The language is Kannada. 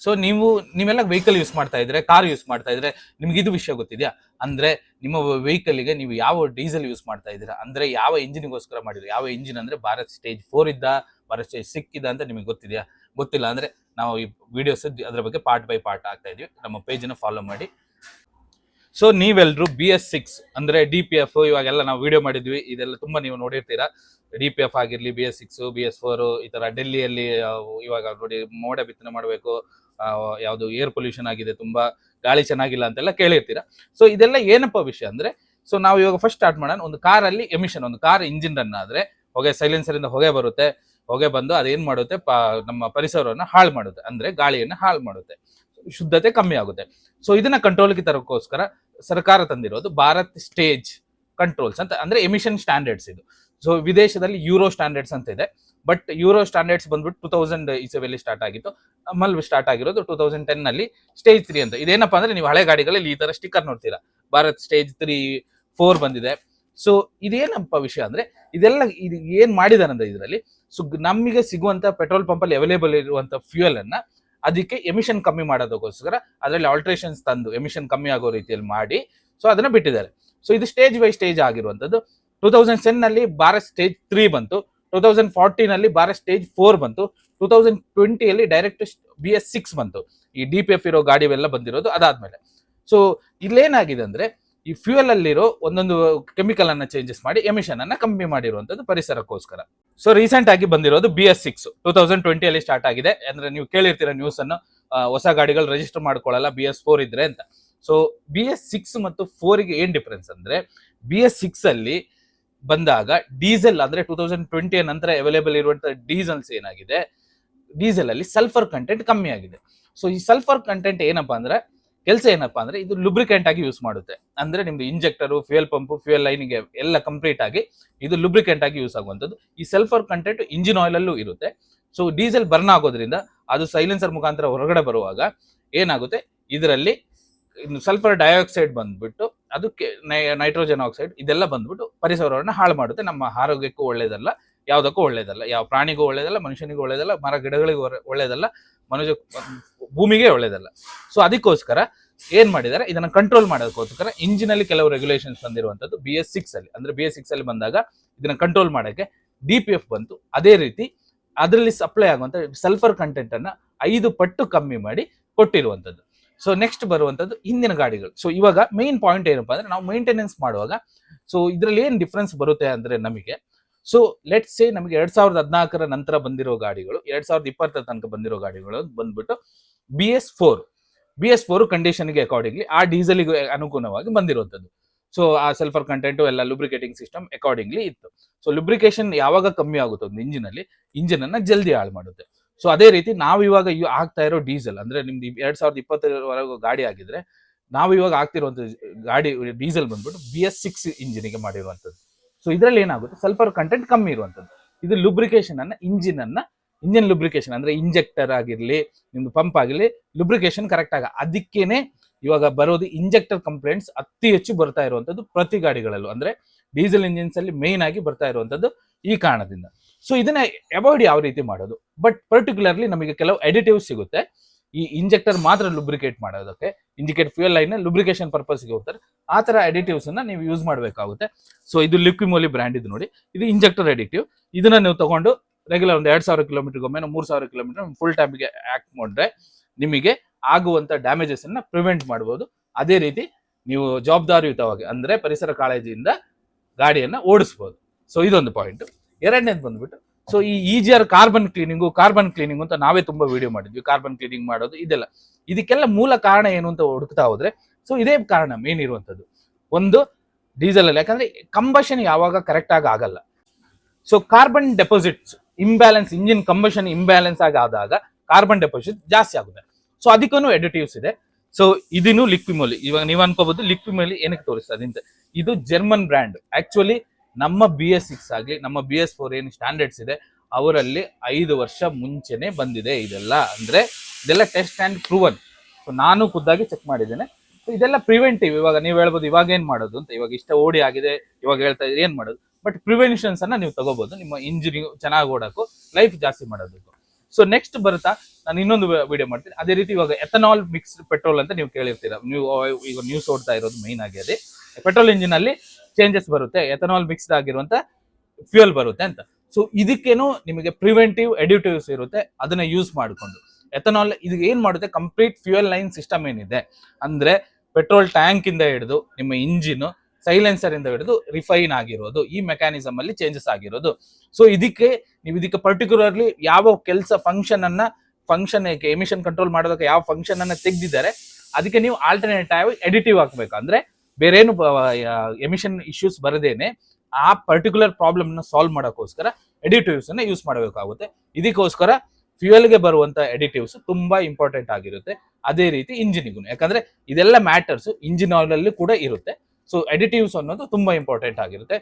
ಸೊ ನೀವೆಲ್ಲ ವೆಹಿಕಲ್ ಯೂಸ್ ಮಾಡ್ತಾ ಇದ್ರೆ, ಕಾರ್ ಯೂಸ್ ಮಾಡ್ತಾ ಇದ್ರೆ, ನಿಮ್ಗೆ ಇದು ವಿಷಯ ಗೊತ್ತಿದ್ಯಾ? ಅಂದ್ರೆ ನಿಮ್ಮ ವೆಹಿಕಲ್ಗೆ ನೀವು ಯಾವ ಡೀಸೆಲ್ ಯೂಸ್ ಮಾಡ್ತಾ ಇದ್ದೀರಾ, ಅಂದ್ರೆ ಯಾವ ಇಂಜಿನ್ಗೋಸ್ಕರ ಮಾಡಿದ್ರೆ, ಯಾವ ಇಂಜಿನ್ ಅಂದ್ರೆ ಭಾರತ್ ಸ್ಟೇಜ್ 4 ಇದ್ದ, ಭಾರತ್ ಸ್ಟೇಜ್ 6 ಇದ್ದ ಅಂತ ನಿಮಗೆ ಗೊತ್ತಿದೆಯಾ? ಗೊತ್ತಿಲ್ಲ ಅಂದ್ರೆ ನಾವು ಈ ವಿಡಿಯೋಸ್ ಅದ್ರ ಬಗ್ಗೆ ಪಾರ್ಟ್ ಬೈ ಪಾರ್ಟ್ ಆಗ್ತಾ ಇದೀವಿ. ನಮ್ಮ ಪೇಜ್ ನ ಫಾಲೋ ಮಾಡಿ. ಸೊ ನೀವೆಲ್ಲರೂ BS6 ಅಂದ್ರೆ DPF ಇವಾಗೆಲ್ಲ ನಾವು ವಿಡಿಯೋ ಮಾಡಿದ್ವಿ, ಇದೆಲ್ಲ ತುಂಬಾ ನೀವು ನೋಡಿರ್ತೀರಾ. DPF ಆಗಿರ್ಲಿ, BS6, BS4 ಈ ತರ ಡೆಲ್ಲಿಯಲ್ಲಿ ಇವಾಗ ನೋಡಿ ಮೋಡ ಬಿತ್ತನೆ ಮಾಡಬೇಕು, ಯಾವುದು ಏರ್ ಪೊಲ್ಯೂಷನ್ ಆಗಿದೆ, ತುಂಬಾ ಗಾಳಿ ಚೆನ್ನಾಗಿಲ್ಲ ಅಂತೆಲ್ಲ ಕೇಳಿರ್ತೀರಾ. ಸೊ ಇದೆಲ್ಲ ಏನಪ್ಪ ವಿಷಯ ಅಂದ್ರೆ, ಸೊ ನಾವು ಇವಾಗ ಫಸ್ಟ್ ಸ್ಟಾರ್ಟ್ ಮಾಡೋಣ. ಒಂದು ಕಾರಲ್ಲಿ ಎಮಿಷನ್, ಒಂದು ಕಾರ್ ಇಂಜಿನ್ ರನ್ ಆದ್ರೆ ಹೊಗೆ, ಸೈಲೆನ್ಸರ್ ಇಂದ ಹೊಗೆ ಬರುತ್ತೆ. ಹೊಗೆ ಬಂದು ಅದೇನ್ ಮಾಡುತ್ತೆ, ನಮ್ಮ ಪರಿಸರವನ್ನ ಹಾಳು ಮಾಡುತ್ತೆ, ಅಂದ್ರೆ ಗಾಳಿಯನ್ನ ಹಾಳು ಮಾಡುತ್ತೆ, ಶುದ್ಧತೆ ಕಮ್ಮಿ ಆಗುತ್ತೆ. ಸೊ ಇದನ್ನ ಕಂಟ್ರೋಲ್ಗೆ ತರೋಕ್ಕೋಸ್ಕರ ಸರ್ಕಾರ ತಂದಿರೋದು ಭಾರತ್ ಸ್ಟೇಜ್ ಕಂಟ್ರೋಲ್ಸ್ ಅಂತ, ಅಂದ್ರೆ ಎಮಿಷನ್ ಸ್ಟ್ಯಾಂಡರ್ಡ್ಸ್ ಇದು. ಸೊ ವಿದೇಶದಲ್ಲಿ ಯೂರೋ ಸ್ಟ್ಯಾಂಡರ್ಡ್ಸ್ ಅಂತ ಇದೆ, ಬಟ್ ಯೂರೋ ಸ್ಟ್ಯಾಂಡರ್ಡ್ಸ್ ಬಂದ್ಬಿಟ್ಟು 2000 ಇಸವಿಯಲ್ಲಿ ಸ್ಟಾರ್ಟ್ ಆಗಿತ್ತು. ನಮ್ಮಲ್ಲಿ ಸ್ಟಾರ್ಟ್ ಆಗಿರೋದು 2010 ನಲ್ಲಿ ಸ್ಟೇಜ್ 3 ಅಂತ. ಇದೇನಪ್ಪಾ ಅಂದ್ರೆ, ನೀವು ಹಳೆ ಗಾಡಿಗಳಲ್ಲಿ ಈ ತರ ಸ್ಟಿಕ್ಕರ್ ನೋಡ್ತೀರಾ, ಭಾರತ್ ಸ್ಟೇಜ್ 3, 4 ಬಂದಿದೆ. ಸೊ ಇದೇನಪ್ಪ ವಿಷಯ ಅಂದ್ರೆ, ಇದೆಲ್ಲ ಇದು ಏನ್ ಮಾಡಿದಾರೆ ಅಂದ್ರೆ ಇದರಲ್ಲಿ, ಸೊ ನಮಗೆ ಸಿಗುವಂತ ಪೆಟ್ರೋಲ್ ಪಂಪ್ ಅಲ್ಲಿ ಅವೈಲೇಬಲ್ ಇರುವಂತ ಫ್ಯೂಯಲ್ ಅನ್ನ ಅದಕ್ಕೆ ಎಮಿಷನ್ ಕಮ್ಮಿ ಮಾಡೋದಕ್ಕೋಸ್ಕರ ಅದರಲ್ಲಿ ಆಲ್ಟ್ರೇಷನ್ಸ್ ತಂದು ಎಮಿಷನ್ ಕಮ್ಮಿ ಆಗೋ ರೀತಿಯಲ್ಲಿ ಮಾಡಿ ಸೊ ಅದನ್ನ ಬಿಟ್ಟಿದ್ದಾರೆ. ಸೊ ಇದು ಸ್ಟೇಜ್ ಬೈ ಸ್ಟೇಜ್ ಆಗಿರುವಂತದ್ದು. 2010 ನಲ್ಲಿ ಭಾರತ್ ಸ್ಟೇಜ್ 3 ಬಂತು, 2014 ನಲ್ಲಿ ಭಾರತ್ ಸ್ಟೇಜ್ 4 ಬಂತು, 2020 ಅಲ್ಲಿ ಡೈರೆಕ್ಟ್ BS6 ಬಂತು. ಈ DPF ಇರೋ ಗಾಡಿವೆಲ್ಲ ಬಂದಿರೋದು ಅದಾದ್ಮೇಲೆ. ಸೊ ಇಲ್ಲೇನಾಗಿದೆ ಅಂದ್ರೆ, ಈ ಫ್ಯೂಯಲ್ ಅಲ್ಲಿರೋ ಒಂದೊಂದು ಕೆಮಿಕಲ್ ಅನ್ನ ಚೇಂಜಸ್ ಮಾಡಿ ಎಮಿಷನ್ ಅನ್ನ ಕಮ್ಮಿ ಮಾಡಿರುವಂತದ್ದು ಪರಿಸರಕ್ಕೋಸ್ಕರ. ಸೊ ರೀಸೆಂಟ್ ಆಗಿ ಬಂದಿರೋದು BS6 2020 ಅಲ್ಲಿ ಸ್ಟಾರ್ಟ್ ಆಗಿದೆ. ಅಂದ್ರೆ ನೀವು ಕೇಳಿರ್ತೀರ ನ್ಯೂಸ್ ಅನ್ನು, ಹೊಸ ಗಾಡಿಗಳು ರಿಜಿಸ್ಟರ್ ಮಾಡ್ಕೊಳ್ಳಲ್ಲ BS4 ಇದ್ರೆ ಅಂತ. ಸೊ BS6 ಮತ್ತು 4 ಗೆ ಏನ್ ಡಿಫರೆನ್ಸ್ ಅಂದ್ರೆ, BS6 ಅಲ್ಲಿ ಬಂದಾಗ ಡೀಸೆಲ್ ಅಂದ್ರೆ 2020 ನಂತರ ಅವೈಲೇಬಲ್ ಇರುವಂತಹ ಡೀಸೆಲ್ಸ್ ಏನಾಗಿದೆ, ಡೀಸೆಲ್ ಅಲ್ಲಿ ಸಲ್ಫರ್ ಕಂಟೆಂಟ್ ಕಮ್ಮಿ ಆಗಿದೆ. ಸೊ ಈ ಸಲ್ಫರ್ ಕಂಟೆಂಟ್ ಏನಪ್ಪಾ ಅಂದ್ರೆ, ಕೆಲಸ ಏನಪ್ಪಾ ಅಂದ್ರೆ, ಇದು ಲುಬ್ರಿಕೆಂಟ್ ಆಗಿ ಯೂಸ್ ಮಾಡುತ್ತೆ. ಅಂದ್ರೆ ನಿಮ್ದು ಇಂಜೆಕ್ಟರ್, ಫ್ಯೂಯಲ್ ಪಂಪ್, ಫ್ಯೂಯಲ್ ಲೈನ್ಗೆ ಎಲ್ಲ ಕಂಪ್ಲೀಟ್ ಆಗಿ ಇದು ಲುಬ್ರಿಕೆಂಟ್ ಆಗಿ ಯೂಸ್ ಆಗುವಂಥದ್ದು. ಈ ಸಲ್ಫರ್ ಕಂಟೆಂಟ್ ಇಂಜಿನ್ ಆಯಿಲ್ ಅಲ್ಲೂ ಇರುತ್ತೆ. ಸೊ ಡೀಸೆಲ್ ಬರ್ನ್ ಆಗೋದ್ರಿಂದ ಅದು ಸೈಲೆನ್ಸರ್ ಮುಖಾಂತರ ಹೊರಗಡೆ ಬರುವಾಗ ಏನಾಗುತ್ತೆ, ಇದರಲ್ಲಿ ಸಲ್ಫರ್ ಡೈಆಕ್ಸೈಡ್ ಬಂದ್ಬಿಟ್ಟು ಅದಕ್ಕೆ ನೈಟ್ರೋಜನ್ ಆಕ್ಸೈಡ್ ಇದೆಲ್ಲ ಬಂದ್ಬಿಟ್ಟು ಪರಿಸರವನ್ನ ಹಾಳು ಮಾಡುತ್ತೆ. ನಮ್ಮ ಆರೋಗ್ಯಕ್ಕೂ ಒಳ್ಳೇದಲ್ಲ, ಯಾವುದಕ್ಕೂ ಒಳ್ಳೇದಲ್ಲ, ಯಾವ ಪ್ರಾಣಿಗೂ ಒಳ್ಳೇದಲ್ಲ, ಮನುಷ್ಯನಿಗೂ ಒಳ್ಳೇದಲ್ಲ, ಮರ ಗಿಡಗಳಿಗೂ ಒಳ್ಳೇದಲ್ಲ, ಮನುಷ್ಯ ಭೂಮಿಗೆ ಒಳ್ಳೇದಲ್ಲ. ಸೊ ಅದಕ್ಕೋಸ್ಕರ ಏನ್ ಮಾಡಿದ್ದಾರೆ, ಇದನ್ನ ಕಂಟ್ರೋಲ್ ಮಾಡೋದಕ್ಕೋಸ್ಕರ ಇಂಜಿನ್ ಅಲ್ಲಿ ಕೆಲವು ರೆಗ್ಯುಲೇಷನ್ಸ್ ಬಂದಿರುವಂತದ್ದು BS6 ಅಲ್ಲಿ. ಅಂದ್ರೆ BS6 ಅಲ್ಲಿ ಬಂದಾಗ ಇದನ್ನ ಕಂಟ್ರೋಲ್ ಮಾಡಕ್ಕೆ DPF ಬಂತು. ಅದೇ ರೀತಿ ಅದರಲ್ಲಿ ಸಪ್ಲೈ ಆಗುವಂತ ಸಲ್ಫರ್ ಕಂಟೆಂಟ್ ಅನ್ನ 5 ಪಟ್ಟು ಕಮ್ಮಿ ಮಾಡಿ ಕೊಟ್ಟಿರುವಂತದ್ದು. ಸೊ ನೆಕ್ಸ್ಟ್ ಬರುವಂತದ್ದು ಹಿಂದಿನ ಗಾಡಿಗಳು. ಸೊ ಇವಾಗ ಮೇನ್ ಪಾಯಿಂಟ್ ಏನಪ್ಪಾ ಅಂದ್ರೆ, ನಾವು ಮೇಂಟೆನೆನ್ಸ್ ಮಾಡುವಾಗ ಸೊ ಇದ್ರಲ್ಲಿ ಏನ್ ಡಿಫ್ರೆನ್ಸ್ ಬರುತ್ತೆ ಅಂದ್ರೆ ನಮಗೆ, ಸೊ ಲೆಟ್ಸ್ ಸೇ ನಮಗೆ 2014 ನಂತರ ಬಂದಿರೋ ಗಾಡಿಗಳು, 2020 ತನಕ ಬಂದಿರೋ ಗಾಡಿಗಳು ಬಂದ್ಬಿಟ್ಟು BS4 ಕಂಡೀಷನ್ಗೆ ಅಕಾರ್ಡಿಂಗ್ಲಿ ಆ ಡೀಸೆಲ್ಗೆ ಅನುಗುಣವಾಗಿ ಬಂದಿರುವಂತದ್ದು. ಸೊ ಆ ಸಲ್ಫರ್ ಕಂಟೆಂಟ್ ಎಲ್ಲ ಲುಬ್ರಿಕೇಟಿಂಗ್ ಸಿಸ್ಟಮ್ ಅಕಾರ್ಡಿಂಗ್ಲಿ ಇತ್ತು. ಸೊ ಲುಬ್ರಿಕೇಶನ್ ಯಾವಾಗ ಕಮ್ಮಿ ಆಗುತ್ತೆ ಒಂದು ಇಂಜಿನ್ ಅಲ್ಲಿ, ಇಂಜಿನ್ ಅನ್ನ ಜಲ್ದಿ ಹಾಳು ಮಾಡುತ್ತೆ. ಸೊ ಅದೇ ರೀತಿ ನಾವು ಇವಾಗ ಆಗ್ತಾ ಇರೋ ಡೀಸೆಲ್ ಅಂದ್ರೆ, ನಿಮ್ದು 2020 ಗಾಡಿ ಆಗಿದ್ರೆ, ನಾವು ಇವಾಗ ಆಗ್ತಿರುವಂತ ಗಾಡಿ ಡೀಸೆಲ್ ಬಂದ್ಬಿಟ್ಟು BS6 ಇಂಜಿನ್ಗೆ ಮಾಡಿರುವಂತದ್ದು. ಸೊ ಇದರಲ್ಲಿ ಏನಾಗುತ್ತೆ, ಸಲ್ಫರ್ ಕಂಟೆಂಟ್ ಕಮ್ಮಿ ಇರುವಂತದ್ದು. ಇದು ಲುಬ್ರಿಕೇಶನ್ ಅನ್ನ ಇಂಜಿನ್ ಲುಬ್ರಿಕೇಶನ್ ಅಂದ್ರೆ ಇಂಜೆಕ್ಟರ್ ಆಗಿರ್ಲಿ, ನಿಮ್ದು ಪಂಪ್ ಆಗಿರ್ಲಿ, ಲುಬ್ರಿಕೇಶನ್ ಕರೆಕ್ಟ್ ಅದಕ್ಕೇನೆ ಇವಾಗ ಬರೋದು ಇಂಜೆಕ್ಟರ್ ಕಂಪ್ಲೇಂಟ್ಸ್ ಅತಿ ಹೆಚ್ಚು ಬರ್ತಾ ಇರುವಂತದ್ದು ಪ್ರತಿ ಗಾಡಿಗಳಲ್ಲೂ. ಅಂದ್ರೆ ಡೀಸೆಲ್ ಇಂಜಿನ್ಸ್ ಅಲ್ಲಿ ಮೇನ್ ಆಗಿ ಬರ್ತಾ ಇರುವಂತದ್ದು ಈ ಕಾರಣದಿಂದ. ಸೊ ಇದನ್ನ ಅವಾಯ್ಡ್ ಯಾವ ರೀತಿ ಮಾಡೋದು, ಬಟ್ ಪರ್ಟಿಕ್ಯುಲರ್ಲಿ ನಮಗೆ ಕೆಲವು ಅಡಿಟಿವ್ಸ್ ಸಿಗುತ್ತೆ ಈ ಇಂಜೆಕ್ಟರ್ ಮಾತ್ರ ಲುಬ್ರಿಕೇಟ್ ಮಾಡೋದಕ್ಕೆ, ಫ್ಯೂಯಲ್ ಲೈನ್ ಲುಬ್ರಿಕೇಶನ್ ಪರ್ಪಸ್ಗೆ ಹೋಗ್ತಾರೆ. ಆ ತರ ಅಡಿಟಿವ್ಸ್ ಅನ್ನ ನೀವು ಯೂಸ್ ಮಾಡಬೇಕಾಗುತ್ತೆ. ಸೊ ಇದು ಲಿಕ್ವಿಮೋಲಿ ಬ್ರ್ಯಾಂಡ್ ಇದು ನೋಡಿ, ಇದು ಇಂಜೆಕ್ಟರ್ ಅಡಿಟಿವ್. ಇದನ್ನ ನೀವು ತಗೊಂಡು ರೆಗ್ಯುಲರ್ ಒಂದು 2000 ಕಿಲೋಮೀಟರ್ ಒಮ್ಮೆ 3000 ಕಿಲೋಮೀಟರ್ ಫುಲ್ ಟೈಮ್ಗೆ ಆಕ್ಟ್ ಮಾಡಿದ್ರೆ ನಿಮಗೆ ಆಗುವಂತ ಡ್ಯಾಮೇಜಸ್ ಅನ್ನ ಪ್ರಿವೆಂಟ್ ಮಾಡಬಹುದು. ಅದೇ ರೀತಿ ನೀವು ಜವಾಬ್ದಾರಿಯುತವಾಗಿ ಅಂದ್ರೆ ಪರಿಸರ ಕಾಳಜಿಯಿಂದ ಗಾಡಿಯನ್ನ ಓಡಿಸಬಹುದು. ಸೊ ಇದೊಂದು ಪಾಯಿಂಟ್. ಎರಡನೇದು ಬಂದ್ಬಿಟ್ಟು, ಸೊ ಈ EGR ಕಾರ್ಬನ್ ಕ್ಲೀನಿಂಗ್ ಅಂತ ನಾವೇ ತುಂಬಾ ವಿಡಿಯೋ ಮಾಡಿದ್ವಿ. ಕಾರ್ಬನ್ ಕ್ಲೀನಿಂಗ್ ಮಾಡೋದು ಇದೆಲ್ಲ, ಇದಕ್ಕೆಲ್ಲ ಮೂಲ ಕಾರಣ ಏನು ಅಂತ ಹುಡುಕ್ತಾ ಹೋದ್ರೆ, ಸೊ ಇದೇ ಕಾರಣ ಮೇನ್ ಇರುವಂತದ್ದು. ಒಂದು ಡೀಸೆಲ್ ಅಲ್ಲಿ ಯಾಕಂದ್ರೆ ಕಂಬಷನ್ ಯಾವಾಗ ಕರೆಕ್ಟ್ ಆಗಿ ಆಗಲ್ಲ. So carbon deposits imbalance, engine combustion imbalance ಆದಾಗ ಕಾರ್ಬನ್ ಡೆಪಾಸಿಟ್ ಜಾಸ್ತಿ ಆಗುತ್ತೆ. ಸೊ ಅದಕ್ಕೂ ಅಡಿಟಿವ್ಸ್ ಇದೆ. ಸೊ ಇದನ್ನು ಲಿಕ್ವಿಮೋಲಿ, ಇವಾಗ ನೀವು ಅನ್ಕೋಬಹುದು ಲಿಕ್ವಿಮೋಲಿ ಏನಕ್ಕೆ ತೋರಿಸ್ತದೆ ಅಂತ. ಇದು ಜರ್ಮನ್ ಬ್ರ್ಯಾಂಡ್. ಆಕ್ಚುಲಿ ನಮ್ಮ BS6 ಆಗ್ಲಿ, ನಮ್ಮ BS4 ಏನು ಸ್ಟ್ಯಾಂಡರ್ಡ್ಸ್ ಇದೆ ಅವರಲ್ಲಿ 5 ವರ್ಷ ಮುಂಚೆನೆ ಬಂದಿದೆ ಇದೆಲ್ಲ. ಅಂದ್ರೆ ಇದೆಲ್ಲ ಟೆಸ್ಟ್ ಅಂಡ್ ಪ್ರೂವನ್. ಸೊ ನಾನು ಖುದ್ದಾಗಿ ಚೆಕ್ ಮಾಡಿದ್ದೇನೆ. ಸೊ ಇದೆಲ್ಲ ಪ್ರಿವೆಂಟಿವ್. ಇವಾಗ ನೀವು ಹೇಳ್ಬೋದು ಇವಾಗ ಏನ್ ಮಾಡೋದು ಅಂತ, ಇವಾಗ ಇಷ್ಟ ಓಡಿ ಆಗಿದೆ ಇವಾಗ ಹೇಳ್ತಾ ಇದ್ರೆ ಏನ್ ಮಾಡೋದು, ಬಟ್ ಪ್ರಿವೆನ್ಷನ್ಸ್ ಅನ್ನ ನೀವು ತಗೋಬಹುದು ನಿಮ್ಮ ಇಂಜಿನ್ ಚೆನ್ನಾಗಿ ಓಡಕ್ಕೂ, ಲೈಫ್ ಜಾಸ್ತಿ ಮಾಡೋದಕ್ಕೂ. ಸೊ ನೆಕ್ಸ್ಟ್ ಬರುತ್ತಾ ನಾನು ಇನ್ನೊಂದು ವಿಡಿಯೋ ಮಾಡ್ತೀನಿ. ಅದೇ ರೀತಿ ಇವಾಗ ಎಥನಾಲ್ ಮಿಕ್ಸ್ಡ್ ಪೆಟ್ರೋಲ್ ಅಂತ ನೀವು ಕೇಳಿರ್ತೀರ, ನೀವು ಈಗ ನ್ಯೂಸ್ ಓಡ್ತಾ ಇರೋದು ಮೈನ್ ಆಗಿ ಅದೇ ಪೆಟ್ರೋಲ್ ಇಂಜಿನ್ ಅಲ್ಲಿ ಚೇಂಜಸ್ ಬರುತ್ತೆ, ಎಥನಾಲ್ ಮಿಕ್ಸ್ಡ್ ಆಗಿರುವಂತ ಫ್ಯೂಯಲ್ ಬರುತ್ತೆ ಅಂತ. ಸೊ ಇದಕ್ಕೇನು ನಿಮಗೆ ಪ್ರಿವೆಂಟಿವ್ ಎಡಿಟಿವ್ಸ್ ಇರುತ್ತೆ, ಅದನ್ನ ಯೂಸ್ ಮಾಡಿಕೊಂಡು ಎಥನಾಲ್ ಇದು ಏನ್ ಮಾಡುತ್ತೆ, ಕಂಪ್ಲೀಟ್ ಫ್ಯೂಯಲ್ ಲೈನ್ ಸಿಸ್ಟಮ್ ಏನಿದೆ ಅಂದ್ರೆ ಪೆಟ್ರೋಲ್ ಟ್ಯಾಂಕ್ ಇಂದ ಹಿಡಿದು ನಿಮ್ಮ ಇಂಜಿನ್ ಸೈಲೆನ್ಸರ್ ಇಂದ ಹಿಡಿದು ರಿಫೈನ್ ಆಗಿರೋದು, ಈ ಮೆಕ್ಯಾನಿಸಮ್ ಅಲ್ಲಿ ಚೇಂಜಸ್ ಆಗಿರೋದು. ಸೊ ಇದಕ್ಕೆ ಪರ್ಟಿಕ್ಯುಲರ್ಲಿ ಯಾವ ಕೆಲಸ ಫಂಕ್ಷನ್ ಎಮಿಷನ್ ಕಂಟ್ರೋಲ್ ಮಾಡೋದಕ್ಕೆ ಯಾವ ಫಂಕ್ಷನ್ ಅನ್ನ ತೆಗೆದಿದ್ದಾರೆ, ಅದಕ್ಕೆ ನೀವು ಆಲ್ಟರ್ನೇಟ್ ಆಗಿ ಎಡಿಟಿವ್ ಹಾಕ್ಬೇಕು. ಅಂದ್ರೆ ಬೇರೇನು ಎಮಿಷನ್ ಇಶ್ಯೂಸ್ ಬರದೇನೆ ಆ ಪರ್ಟಿಕ್ಯುಲರ್ ಪ್ರಾಬ್ಲಮ್ ನ ಸಾಲ್ವ್ ಮಾಡೋಕ್ಕೋಸ್ಕರ ಎಡಿಟಿವ್ಸ್ ಅನ್ನ ಯೂಸ್ ಮಾಡಬೇಕಾಗುತ್ತೆ. ಇದಕ್ಕೋಸ್ಕರ ಫ್ಯೂಯಲ್ಗೆ ಬರುವಂತ ಎಡಿಟಿವ್ಸ್ ತುಂಬಾ ಇಂಪಾರ್ಟೆಂಟ್ ಆಗಿರುತ್ತೆ. ಅದೇ ರೀತಿ ಇಂಜಿನಿಗೂ, ಯಾಕಂದ್ರೆ ಇದೆಲ್ಲ ಮ್ಯಾಟರ್ಸ್ ಇಂಜಿನ್ ಆಯಿಲ್ ಅಲ್ಲಿ ಕೂಡ ಇರುತ್ತೆ. ಸೊ ಎಡಿಟಿವ್ಸ್ ಅನ್ನೋದು ತುಂಬಾ ಇಂಪಾರ್ಟೆಂಟ್ ಆಗಿರುತ್ತೆ.